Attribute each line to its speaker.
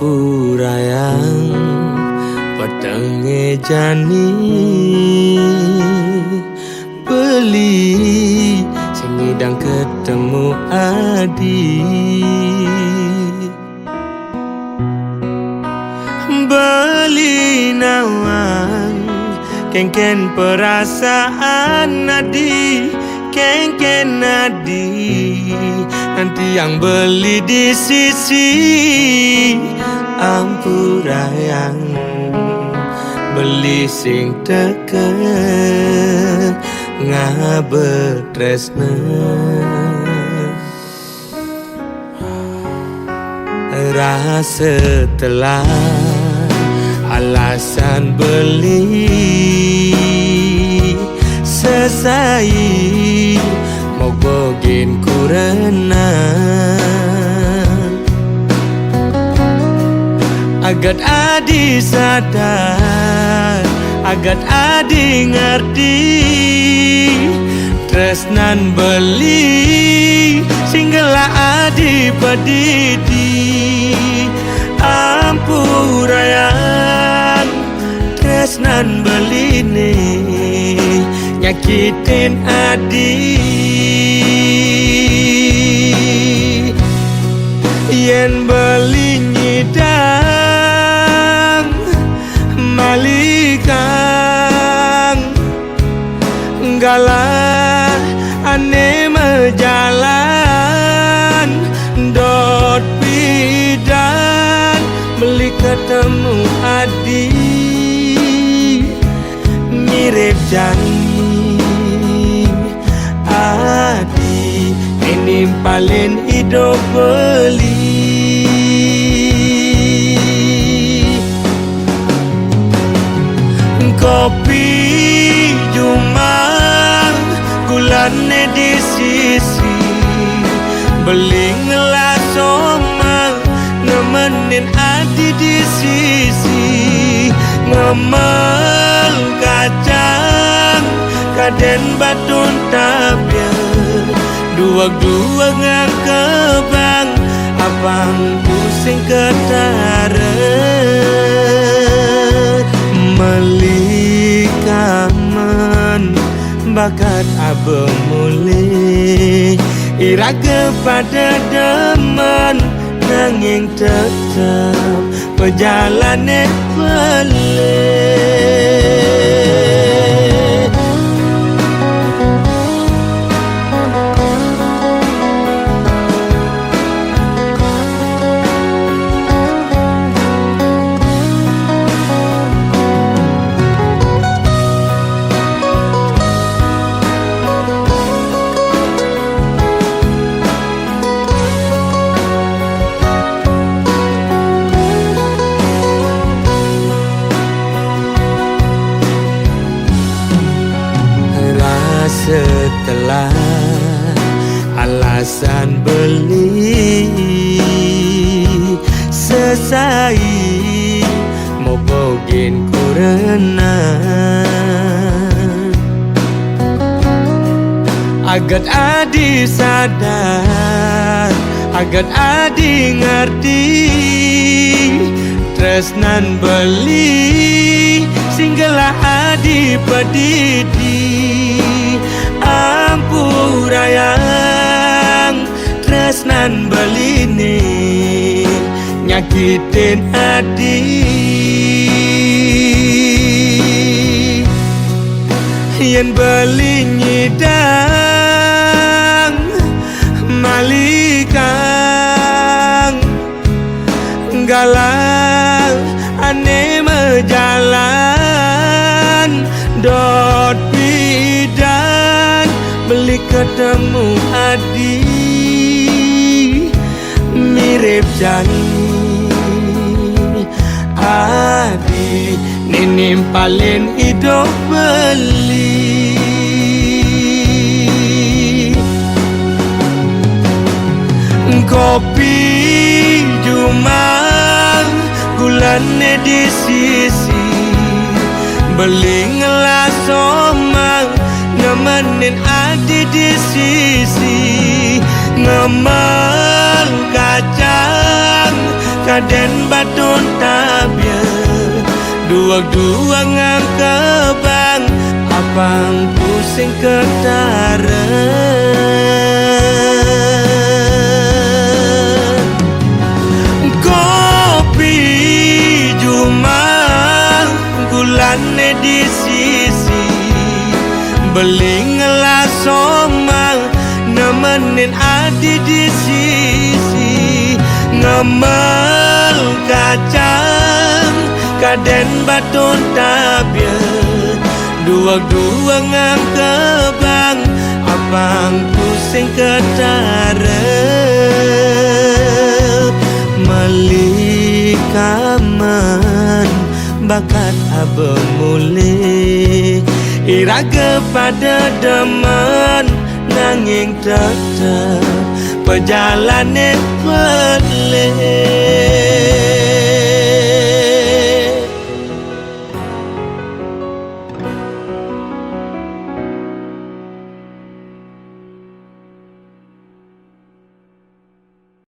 Speaker 1: Ampurayang petenge jani beli sing ngidang ketemu adi beli nawang kengken perasaan nadi kengken nadi nanti yang beli di sisi Ampurayang beli sing deket ngabetresna rasa setelah alasan beli sesai mau bogin kurenan agat adi sadar agat adi ngerti tresnan beli singgala adi pedidi Ampurayang tresnan beli nih nyakitin adi yen beli nyidang malikang galah ane mejalan dot bidan beli ketemu adi mirip janji adi ini paling hidup beli kopi Jumang gulane di sisi beli ngelas omang nemenin adi di sisi ngemel kacang kaden batun tabya dua-dua ngakebang abang pusing ketaret melikamen bakat abe mulih ira kepada demen nanging tetap perjalanan beleh setelah alasan beli selesai mau bogin kurenan agat adi sadar agat adi ngerti tresnan beli singgala adi pedidi Ampurayang tresnan beli nih nyakitin adi yen beli nyidang malikang galang ane mejalan dot bidan beli ketemu adi mirip janji adi ninim paling hidup beli kopi Jumang gulane di sisi beli ngelas omang nemenin adi di sisi ngemel kacang kaden batun tabya dua-dua ngang kebang apang pusing ketara kopi juma gulane di sisi beli ngelas somang nemenin adi di sisi ngemel kacang kaden batun tabya dua-dua ngang kebang apang pusing ketara malikaman bakat abang mulih iraga pada deman nanging tetap perjalanan pelih